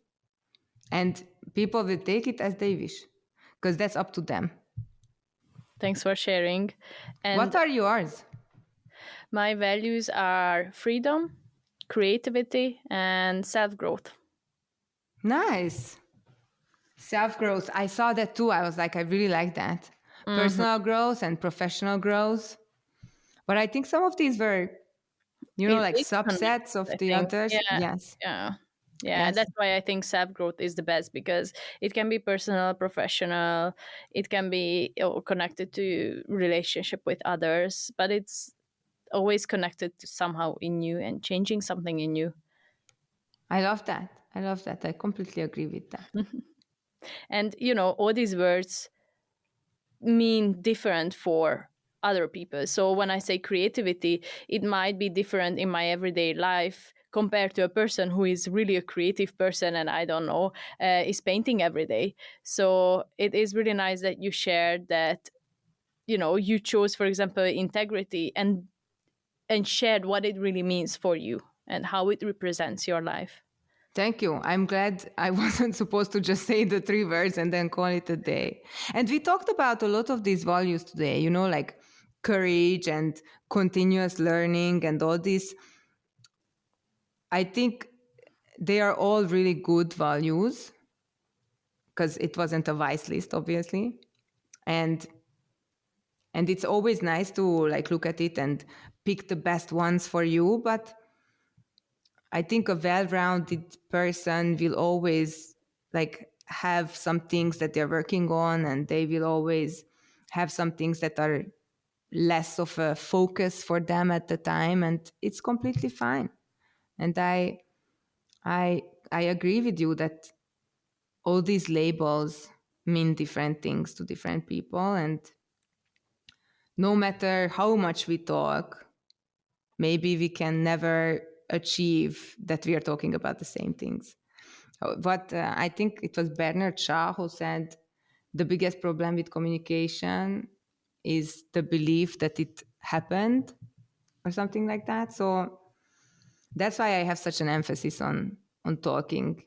And people will take it as they wish, because that's up to them. Thanks for sharing. And what are yours? my values are freedom, creativity, and self-growth. Nice. Self-growth. I saw that too. I was like, I really like that. Mm-hmm. Personal growth and professional growth. But I think some of these were, like subsets of the others. Yeah. Yes. Yeah. Yeah, yes. That's why I think self-growth is the best, because it can be personal, professional, it can be connected to relationship with others, but it's always connected to somehow in you and changing something in you. I love that. I completely agree with that. And, all these words mean different for other people. So when I say creativity, it might be different in my everyday life compared to a person who is really a creative person and I don't know, is painting every day. So it is really nice that you shared that, you chose, for example, integrity, and and shared what it really means for you and how it represents your life. Thank you. I'm glad I wasn't supposed to just say the three words and then call it a day. And we talked about a lot of these values today, like courage and continuous learning and all this. I think they are all really good values because it wasn't a vice list, obviously. And it's always nice to like look at it and pick the best ones for you. But I think a well-rounded person will always like have some things that they're working on, and they will always have some things that are less of a focus for them at the time, and it's completely fine. And I agree with you that all these labels mean different things to different people, and no matter how much we talk, maybe we can never achieve that we are talking about the same things. But I think it was Bernard Shaw who said the biggest problem with communication is the belief that it happened or something like that. So that's why I have such an emphasis on talking,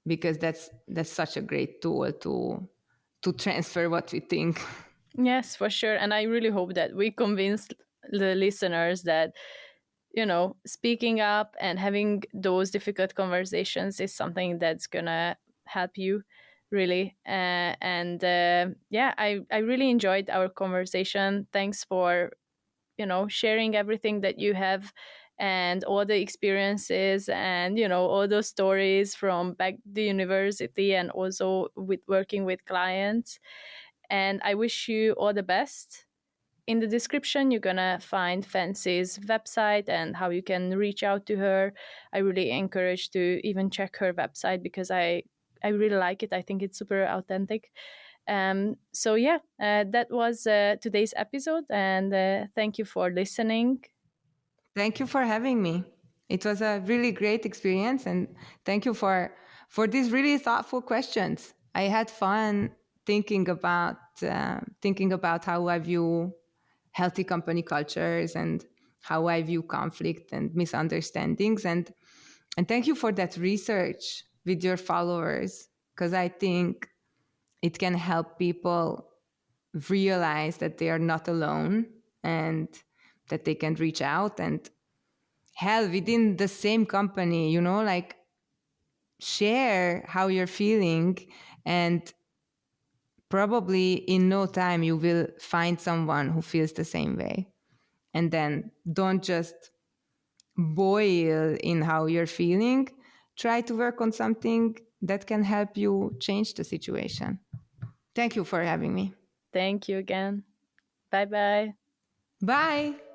because that's such a great tool to transfer what we think. Yes, for sure. And I really hope that we convinced the listeners that, speaking up and having those difficult conversations is something that's going to help you really. I really enjoyed our conversation. Thanks for, sharing everything that you have and all the experiences and, all those stories from back the university and also with working with clients. And I wish you all the best. In the description, you're gonna find Fancy's website and how you can reach out to her. I really encourage to even check her website because I really like it. I think it's super authentic. That was today's episode, and thank you for listening. Thank you for having me. It was a really great experience, and thank you for these really thoughtful questions. I had fun thinking about how I view healthy company cultures and how I view conflict and misunderstandings, and thank you for that research with your followers, because I think it can help people realize that they are not alone and that they can reach out, and hell, within the same company, like share how you're feeling, and probably in no time you will find someone who feels the same way. And then don't just boil in how you're feeling. Try to work on something that can help you change the situation. Thank you for having me. Thank you again. Bye bye. Bye.